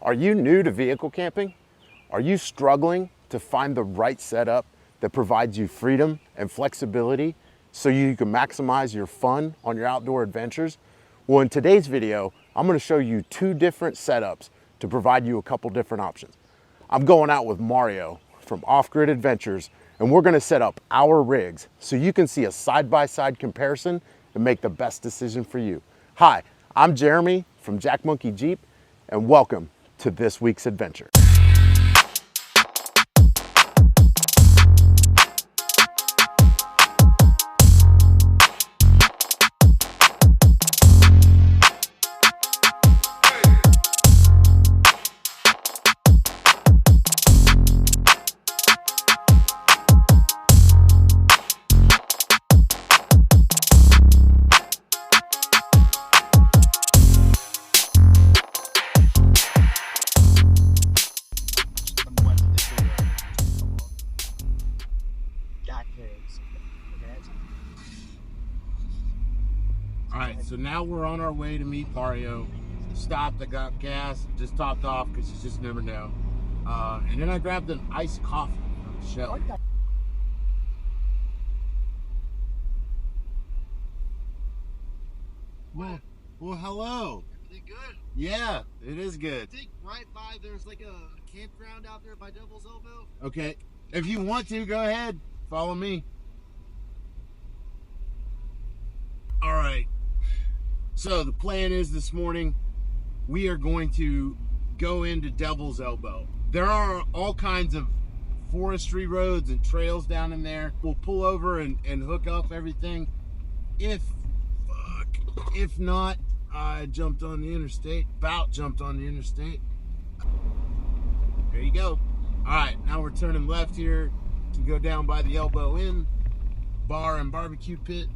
Are you new to vehicle camping? Are you struggling to find the right setup that provides you freedom and flexibility so you can maximize your fun on your outdoor adventures? Well, in today's video, I'm going to show you two different setups to provide you a couple different options. I'm going out with Mario from Off-Grid Adventures, and we're going to set up our rigs so you can see a side-by-side comparison and make the best decision for you. Hi, I'm Jeremy from Jack Monkey Jeep, and welcome to this week's adventure. All right, so now we're on our way to meet Mario. Stopped, I got gas, just topped off because you just never know. And then I grabbed an iced coffee from the shelf. Well, hello. Everything good? Yeah, it is good. I think right by there's like a campground out there by Devil's Elbow. Okay, if you want to, go ahead. Follow me. All right. So the plan is this morning, we are going to go into Devil's Elbow. There are all kinds of forestry roads and trails down in there. We'll pull over and hook up everything. If not, I jumped on the interstate, jumped on the interstate. There you go. All right, now we're turning left here to go down by the Elbow Inn bar and barbecue pit.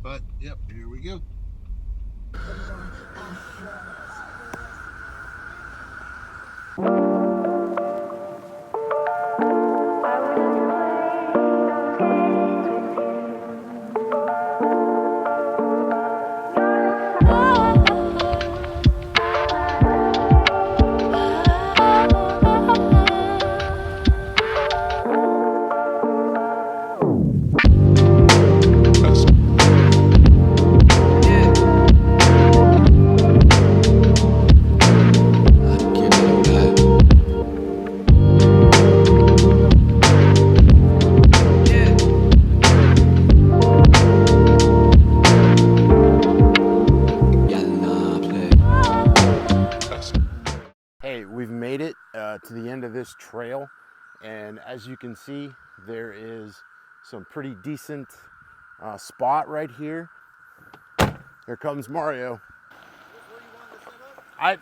But yep, here we go. Hey, we've made it to the end of this trail, and as you can see, there is some pretty decent spot right here. Here comes Mario. I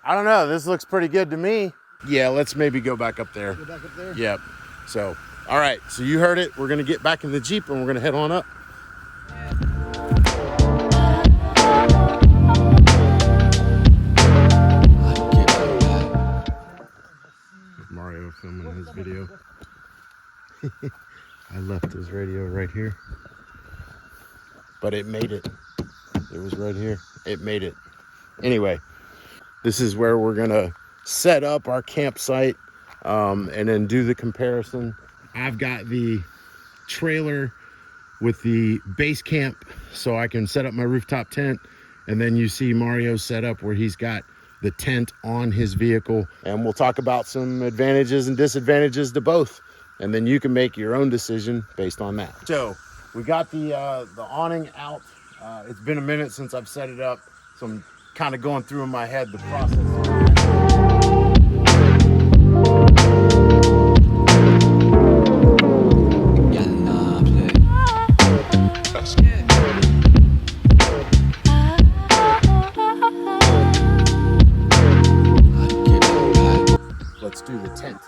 don't know, this looks pretty good to me. Yeah, let's maybe go back up there. Go back up there? Yep. So, all right, so you heard it. We're gonna get back in the Jeep and we're gonna head on up. Mario filming his video. I left his radio right here, but it made it. It was right here. It made it. Anyway, this is where we're gonna set up our campsite and then do the comparison. I've got the trailer with the base camp so I can set up my rooftop tent, and then you see Mario's setup where he's got the tent on his vehicle, and we'll talk about some advantages and disadvantages to both, and then you can make your own decision based on that. So we got the awning out. It's been a minute since I've set it up, so I'm kind of going through in my head the process. Let's do the tent.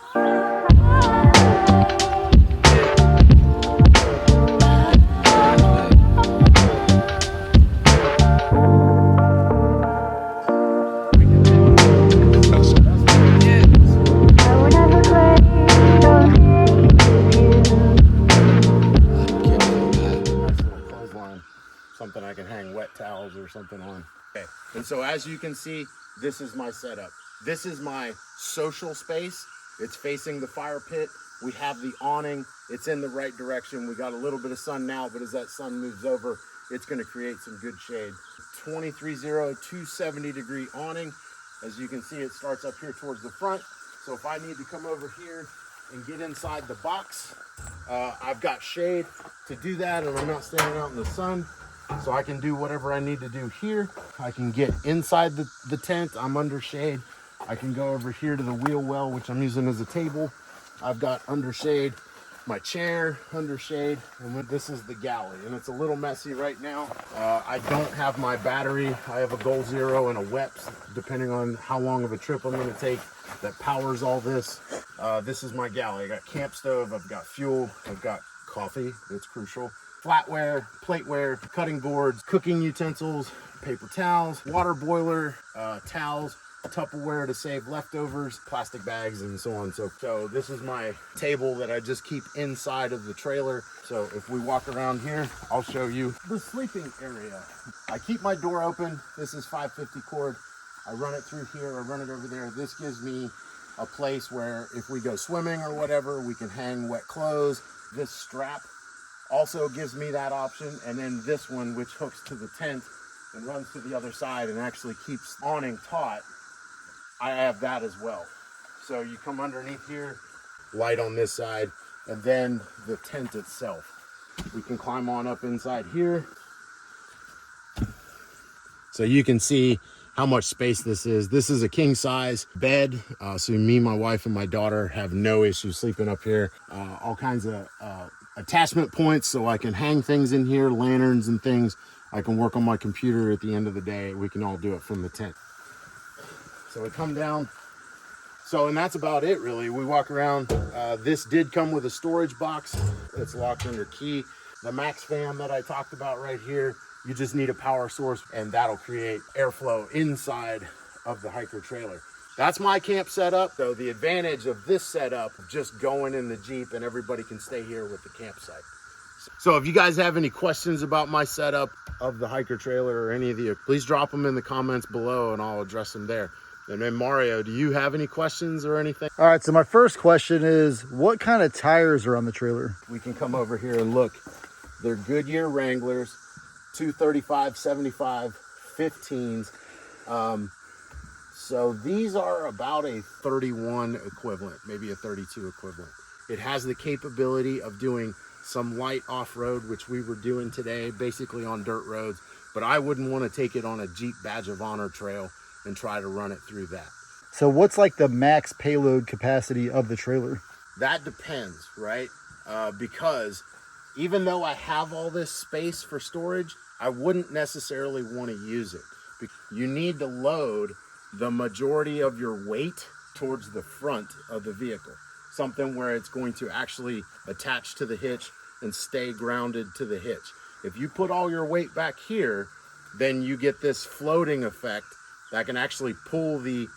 Something I can hang wet towels or something on. Okay, and so as you can see, this is my setup. This is my social space. It's facing the fire pit. We have the awning. It's in the right direction. We got a little bit of sun now, but as that sun moves over, it's going to create some good shade. 23.0, 270 degree awning. As you can see, it starts up here towards the front. So if I need to come over here and get inside the box, I've got shade to do that, and I'm not standing out in the sun. So I can do whatever I need to do here. I can get inside the tent. I'm under shade. I can go over here to the wheel well, which I'm using as a table. I've got under shade, my chair under shade, and then this is the galley, and it's a little messy right now. I don't have my battery. I have a Goal Zero and a WEPS, depending on how long of a trip I'm going to take, that powers all this. This is my galley. I got camp stove, I've got fuel, I've got coffee, that's crucial, flatware, plateware, cutting boards, cooking utensils, paper towels, water boiler, towels, Tupperware to save leftovers, plastic bags, and so on. So this is my table that I just keep inside of the trailer. So if we walk around here, I'll show you the sleeping area. I keep my door open. This is 550 cord. I run it through here, I run it over there. This gives me a place where if we go swimming or whatever, we can hang wet clothes. This strap also gives me that option. And then this one, which hooks to the tent and runs to the other side and actually keeps awning taut, I have that as well. So you come underneath here, light on this side, and then the tent itself. We can climb on up inside here. So you can see how much space this is. This is a king size bed. So me, my wife, and my daughter have no issue sleeping up here. All kinds of attachment points so I can hang things in here, lanterns and things. I can work on my computer at the end of the day. We can all do it from the tent. So we come down. So, and that's about it really. We walk around. This did come with a storage box. It's locked under key. The max fan that I talked about right here, you just need a power source and that'll create airflow inside of the hiker trailer. That's my camp setup. So the advantage of this setup, just going in the Jeep and everybody can stay here with the campsite. So if you guys have any questions about my setup of the hiker trailer or any of you, please drop them in the comments below and I'll address them there. And then Mario, do you have any questions or anything? All right, so my first question is, what kind of tires are on the trailer? We can come over here and look. They're Goodyear Wranglers, 235, 75, 15s. So these are about a 31 equivalent, maybe a 32 equivalent. It has the capability of doing some light off-road, which we were doing today, basically on dirt roads, but I wouldn't want to take it on a Jeep Badge of Honor trail and try to run it through that. So what's like the max payload capacity of the trailer? That depends, right? Because even though I have all this space for storage, I wouldn't necessarily want to use it. You need to load the majority of your weight towards the front of the vehicle. Something where it's going to actually attach to the hitch and stay grounded to the hitch. If you put all your weight back here, then you get this floating effect that can actually pull the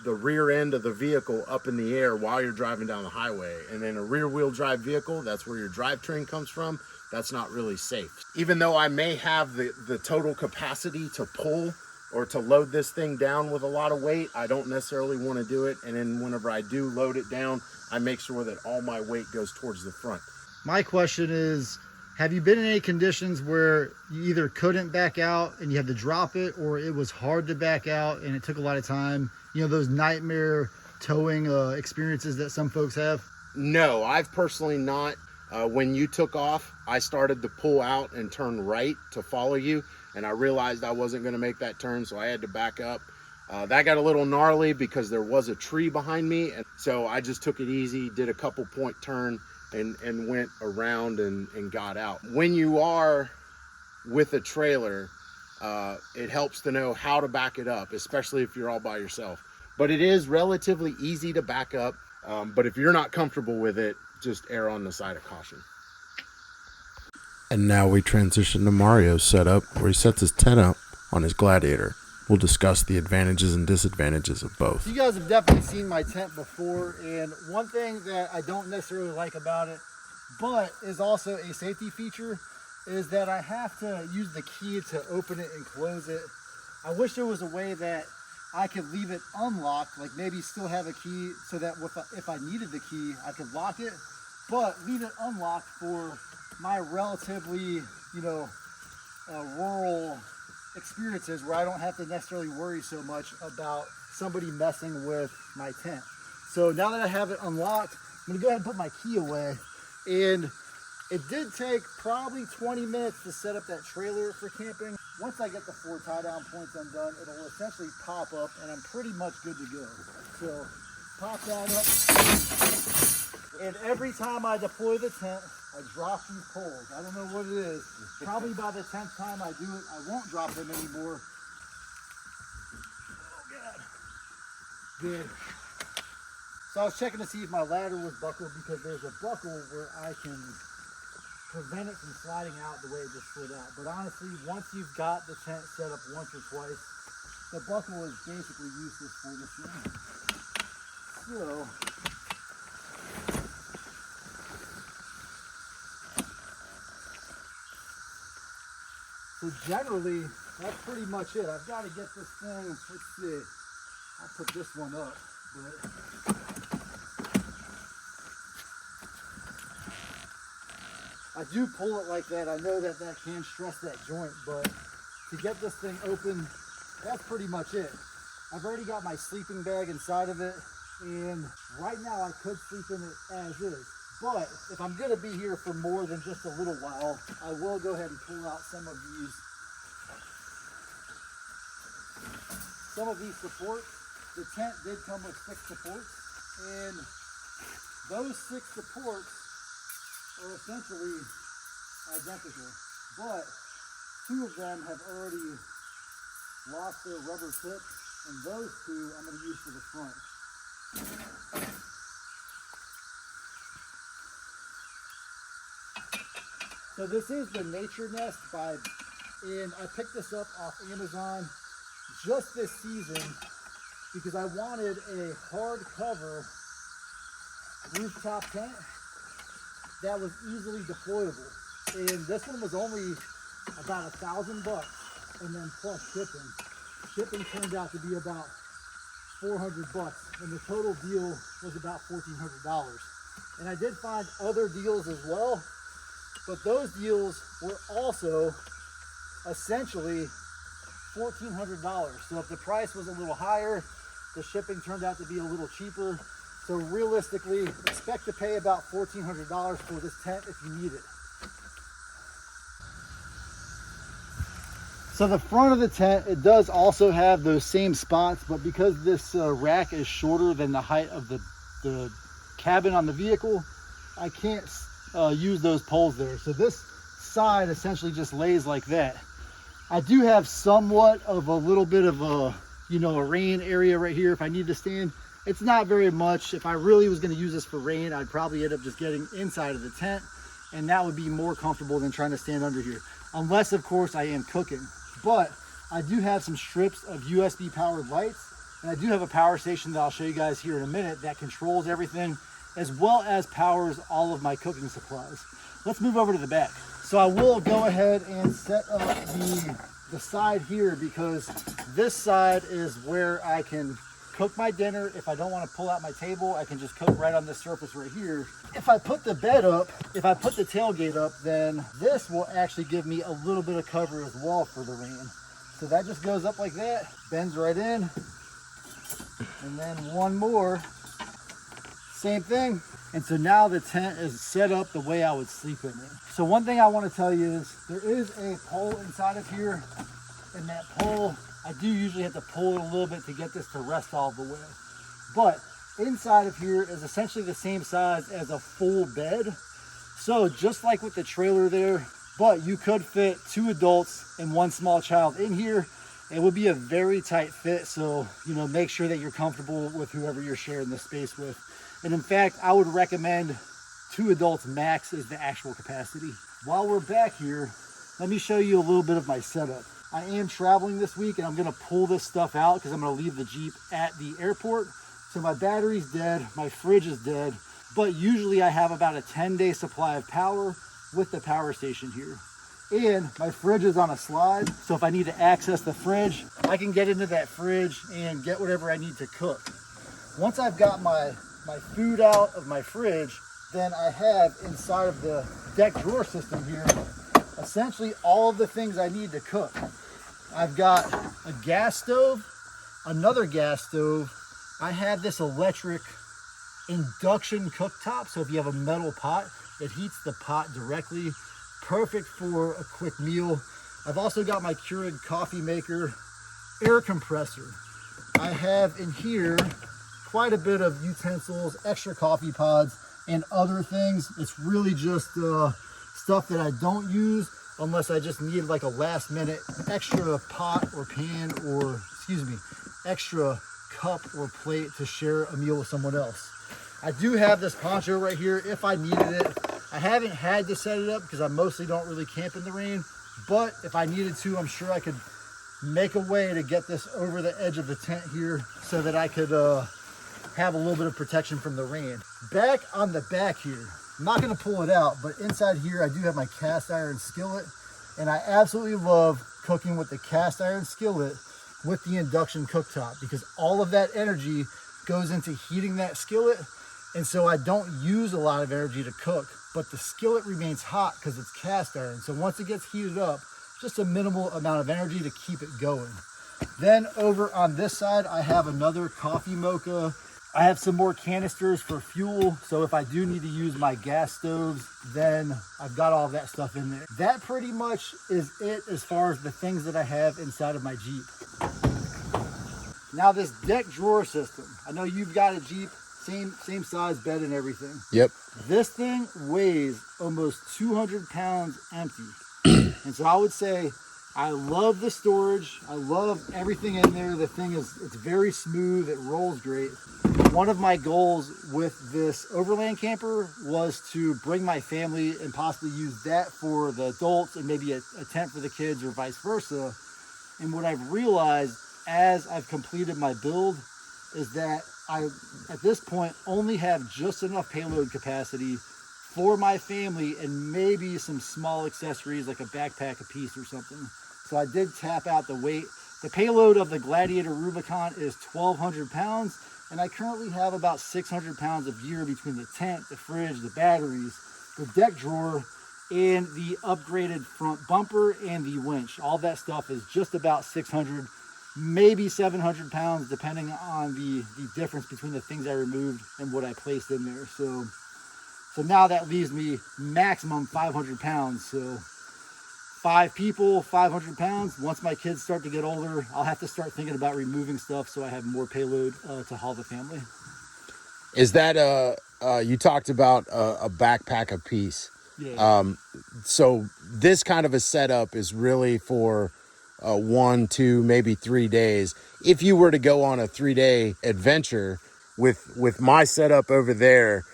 rear end of the vehicle up in the air while you're driving down the highway. And in a rear wheel drive vehicle, that's where your drivetrain comes from. That's not really safe. Even though I may have the total capacity to pull or to load this thing down with a lot of weight, I don't necessarily want to do it. And then whenever I do load it down, I make sure that all my weight goes towards the front. My question is, have you been in any conditions where you either couldn't back out and you had to drop it, or it was hard to back out and it took a lot of time? You know, those nightmare towing experiences that some folks have? No, I've personally not. When you took off, I started to pull out and turn right to follow you, and I realized I wasn't going to make that turn, so I had to back up. That got a little gnarly because there was a tree behind me, and so I just took it easy, did a couple point turn, and went around and got out. When you are with a trailer, it helps to know how to back it up, especially if you're all by yourself. But it is relatively easy to back up, but if you're not comfortable with it, just err on the side of caution. And now we transition to Mario's setup, where he sets his tent up on his Gladiator. We'll discuss the advantages and disadvantages of both. You guys have definitely seen my tent before, and one thing that I don't necessarily like about it, but is also a safety feature, is that I have to use the key to open it and close it. I wish there was a way that I could leave it unlocked, like maybe still have a key so that if I needed the key, I could lock it, but leave it unlocked for my relatively, rural experiences where I don't have to necessarily worry so much about somebody messing with my tent. So now that I have it unlocked, I'm gonna go ahead and put my key away. And it did take probably 20 minutes to set up that trailer for camping. Once I get the 4 tie down points undone, it'll essentially pop up and I'm pretty much good to go. So pop that up. And every time I deploy the tent, I drop these poles. I don't know what it is. Probably by the 10th time I do it, I won't drop them anymore. Oh God. Good. So I was checking to see if my ladder was buckled because there's a buckle where I can prevent it from sliding out the way it just slid out. But honestly, once you've got the tent set up once or twice, the buckle is basically useless for this thing. So generally, that's pretty much it. I've got to get this thing, let's see, I'll put this one up, but I do pull it like that. I know that that can stress that joint, but to get this thing open, that's pretty much it. I've already got my sleeping bag inside of it, and right now I could sleep in it as is. But if I'm gonna be here for more than just a little while, I will go ahead and pull out some of these supports. The tent did come with 6 supports, and those 6 supports are essentially identical, but 2 of them have already lost their rubber tip, and those 2 I'm going to use for the front. So this is the Nature Nest and I picked this up off Amazon just this season because I wanted a hardcover rooftop tent that was easily deployable. And this one was only about $1,000, and then plus shipping. Shipping turned out to be about $400, and the total deal was about $1,400. And I did find other deals as well, but those deals were also essentially $1,400. So if the price was a little higher, the shipping turned out to be a little cheaper. So realistically, expect to pay about $1,400 for this tent if you need it. So the front of the tent, it does also have those same spots, but because this rack is shorter than the height of the cabin on the vehicle, I can't use those poles there. So this side essentially just lays like that. I do have somewhat of a little bit of a rain area right here if I need to stand. It's not very much. If I really was going to use this for rain, I'd probably end up just getting inside of the tent, and that would be more comfortable than trying to stand under here. Unless, of course, I am cooking. But I do have some strips of USB powered lights, and I do have a power station that I'll show you guys here in a minute that controls everything, as well as powers all of my cooking supplies. Let's move over to the back. So I will go ahead and set up the side here, because this side is where I can cook my dinner. If I don't want to pull out my table, I can just cook right on this surface right here. If I put the bed up, if I put the tailgate up, then this will actually give me a little bit of cover as well for the rain. So that just goes up like that, bends right in, and then one more, same thing. And so now the tent is set up the way I would sleep in it. So one thing I want to tell you is there is a pole inside of here, and that pole, I do usually have to pull it a little bit to get this to rest all the way. But inside of here is essentially the same size as a full bed. So just like with the trailer there, but you could fit 2 adults and 1 small child in here. It would be a very tight fit. So, make sure that you're comfortable with whoever you're sharing the space with. And in fact, I would recommend 2 adults max is the actual capacity. While we're back here, let me show you a little bit of my setup. I am traveling this week, and I'm gonna pull this stuff out because I'm gonna leave the Jeep at the airport. So my battery's dead, my fridge is dead, but usually I have about a 10-day supply of power with the power station here. And my fridge is on a slide, so if I need to access the fridge, I can get into that fridge and get whatever I need to cook. Once I've got my food out of my fridge, then I have inside of the deck drawer system here, essentially all of the things I need to cook. I've got a gas stove, another gas stove. I have this electric induction cooktop, so if you have a metal pot, it heats the pot directly. Perfect for a quick meal. I've also got my Keurig coffee maker, air compressor. I have in here quite a bit of utensils, extra coffee pods, and other things. It's really just stuff that I don't use unless I just need like a last minute extra pot or pan or, excuse me, extra cup or plate to share a meal with someone else. I do have this poncho right here if I needed it. I haven't had to set it up because I mostly don't really camp in the rain, but if I needed to, I'm sure I could make a way to get this over the edge of the tent here so that I could have a little bit of protection from the rain. Back on the back here, I'm not gonna pull it out, but inside here I do have my cast iron skillet, and I absolutely love cooking with the cast iron skillet with the induction cooktop because all of that energy goes into heating that skillet, and so I don't use a lot of energy to cook, but the skillet remains hot because it's cast iron. So once it gets heated up, just a minimal amount of energy to keep it going. Then over on this side, I have another coffee mocha. I have some more canisters for fuel, so if I do need to use my gas stoves, then I've got all that stuff in there. That pretty much is it as far as the things that I have inside of my Jeep. Now this deck drawer system, I know you've got a Jeep, same size bed and everything. Yep. This thing weighs almost 200 pounds empty. And so I would say, I love the storage. I love everything in there. The thing it's very smooth. It rolls great. One of my goals with this Overland camper was to bring my family and possibly use that for the adults and maybe a tent for the kids or vice versa. And what I've realized as I've completed my build is that I, at this point, only have just enough payload capacity for my family and maybe some small accessories like a backpack a piece or something. So I did tap out the weight. The payload of the Gladiator Rubicon is 1,200 pounds, and I currently have about 600 pounds of gear between the tent, the fridge, the batteries, the deck drawer, and the upgraded front bumper and the winch. All that stuff is just about 600, maybe 700 pounds, depending on the difference between the things I removed and what I placed in there. So now that leaves me maximum 500 pounds. So 5 people, 500 pounds. Once my kids start to get older, I'll have to start thinking about removing stuff so I have more payload to haul the family. Is that you talked about a backpack a piece? Yeah. So this kind of a setup is really for 1, 2, maybe 3 days. If you were to go on a 3-day adventure with my setup over there,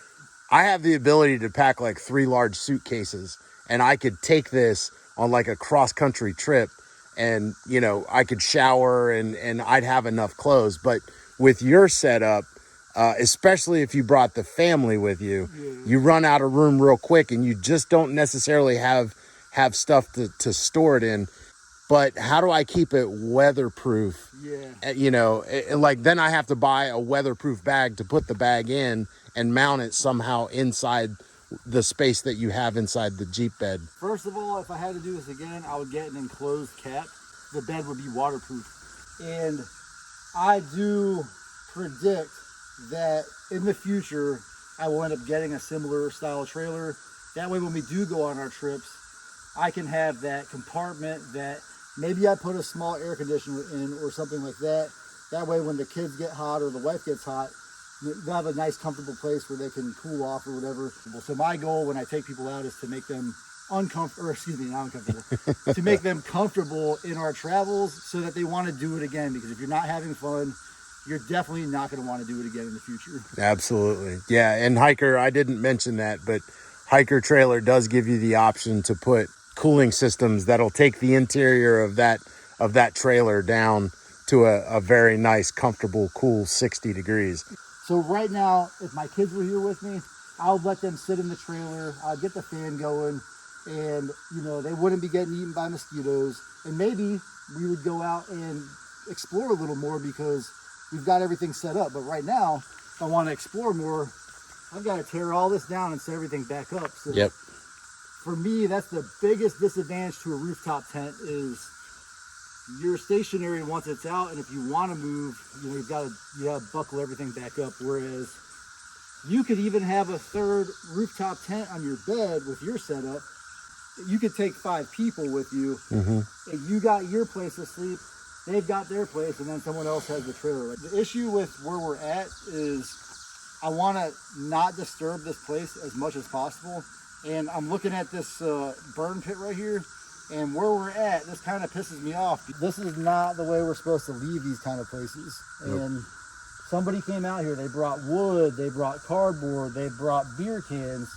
I have the ability to pack like 3 large suitcases, and I could take this on like a cross-country trip, and you know, I could shower and I'd have enough clothes. But with your setup, especially if you brought the family with you, you run out of room real quick, and you just don't necessarily have stuff to store it in. But how do I keep it weatherproof? Yeah. You know, like then I have to buy a weatherproof bag to put the bag in and mount it somehow inside the space that you have inside the Jeep bed. First of all, if I had to do this again, I would get an enclosed cap. The bed would be waterproof. And I do predict that in the future, I will end up getting a similar style trailer. That way, when we do go on our trips, I can have that compartment that maybe I put a small air conditioner in or something like that. That way, when the kids get hot or the wife gets hot, they'll have a nice comfortable place where they can cool off or whatever. So my goal when I take people out is to make them to make them comfortable in our travels so that they want to do it again. Because if you're not having fun, you're definitely not going to want to do it again in the future. Absolutely. Yeah. And Hiker, I didn't mention that, but Hiker Trailer does give you the option to put cooling systems that'll take the interior of that trailer down to a very nice, comfortable, cool 60 degrees. So right now, if my kids were here with me, I would let them sit in the trailer. I'd get the fan going. and you know they wouldn't be getting eaten by mosquitoes, and maybe we would go out and explore a little more because we've got everything set up. But right now, if I want to explore more, I've got to tear all this down and set everything back up. So Yep. for me, that's the biggest disadvantage to a rooftop tent is you're stationary once it's out, and if you want to move, you know, you gotta buckle everything back up. Whereas you could even have a third rooftop tent on your bed with your setup. You could take 5 people with you, and you got your place to sleep, they've got their place, and then someone else has the trailer. Like, the issue with where we're at is I want to not disturb this place as much as possible, and I'm looking at this burn pit right here, and where we're at, this kind of pisses me off. This is not the way we're supposed to leave these kind of places. Nope. And somebody came out here, they brought wood, they brought cardboard, they brought beer cans.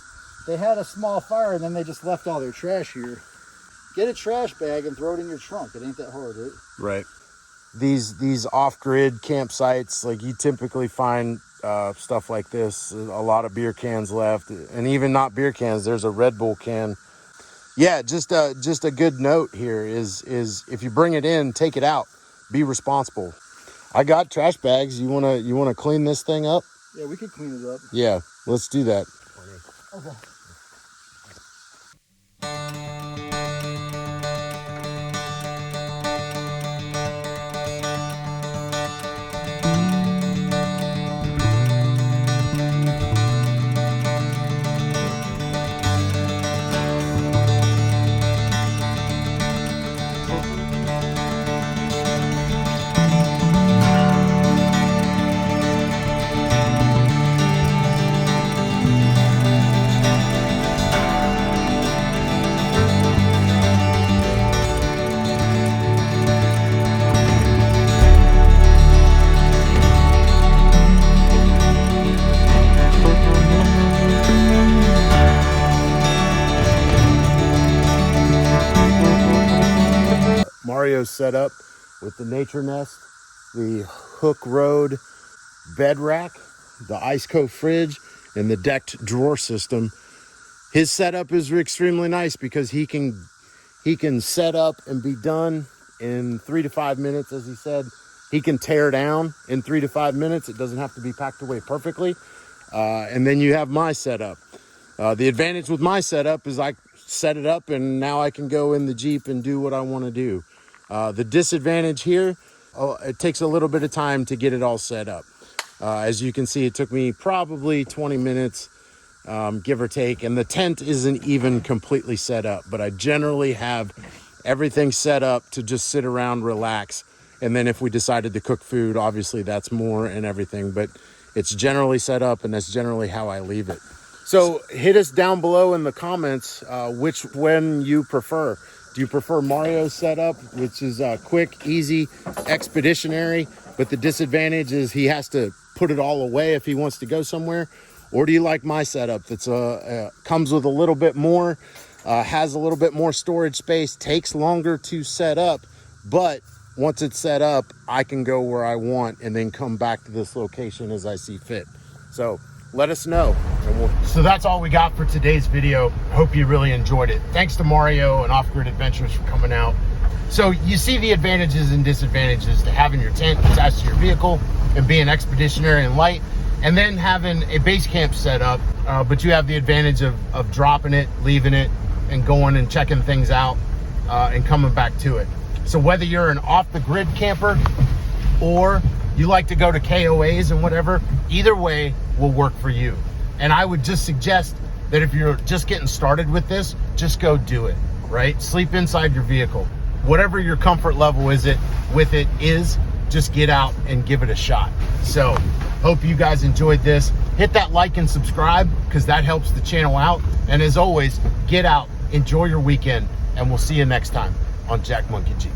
They had a small fire, and then they just left all their trash here. Get a trash bag and throw it in your trunk. It ain't that hard, right? Right. These off-grid campsites, like you typically find stuff like this, a lot of beer cans left, and even not beer cans. There's a Red Bull can. Yeah, just a good note here is if you bring it in, take it out. Be responsible. I got trash bags. You wanna clean this thing up? Yeah, we could clean it up. Yeah, let's do that. Okay. Mario's set up with the Nature Nest, the Hook Road bed rack, the Ice Coat fridge, and the decked drawer system. His setup is extremely nice because he can set up and be done in 3 to 5 minutes, as he said. He can tear down in 3 to 5 minutes. It doesn't have to be packed away perfectly. And then you have my setup. The advantage with my setup is I set it up and now I can go in the Jeep and do what I want to do. The disadvantage here, it takes a little bit of time to get it all set up. As you can see, it took me probably 20 minutes, give or take, and the tent isn't even completely set up, but I generally have everything set up to just sit around, relax, and then if we decided to cook food, obviously that's more and everything, but it's generally set up, and that's generally how I leave it. So hit us down below in the comments which one you prefer. Do you prefer Mario's setup, which is quick, easy, expeditionary, but the disadvantage is he has to put it all away if he wants to go somewhere? Or do you like my setup that's comes with a little bit more, has a little bit more storage space, takes longer to set up, but once it's set up, I can go where I want and then come back to this location as I see fit. So let us know. So that's all we got for today's video. Hope you really enjoyed it. Thanks to Mario and Off Grid Adventures for coming out. So you see the advantages and disadvantages to having your tent attached to your vehicle and being expeditionary and light, and then having a base camp set up, but you have the advantage of dropping it, leaving it, and going and checking things out and coming back to it. So whether you're an off-the-grid camper or you like to go to KOAs and whatever, either way will work for you. And I would just suggest that if you're just getting started with this, just go do it, right? Sleep inside your vehicle. Whatever your comfort level is just get out and give it a shot. So hope you guys enjoyed this. Hit that like and subscribe because that helps the channel out. And as always, get out, enjoy your weekend, and we'll see you next time on Jack Monkey Jeep.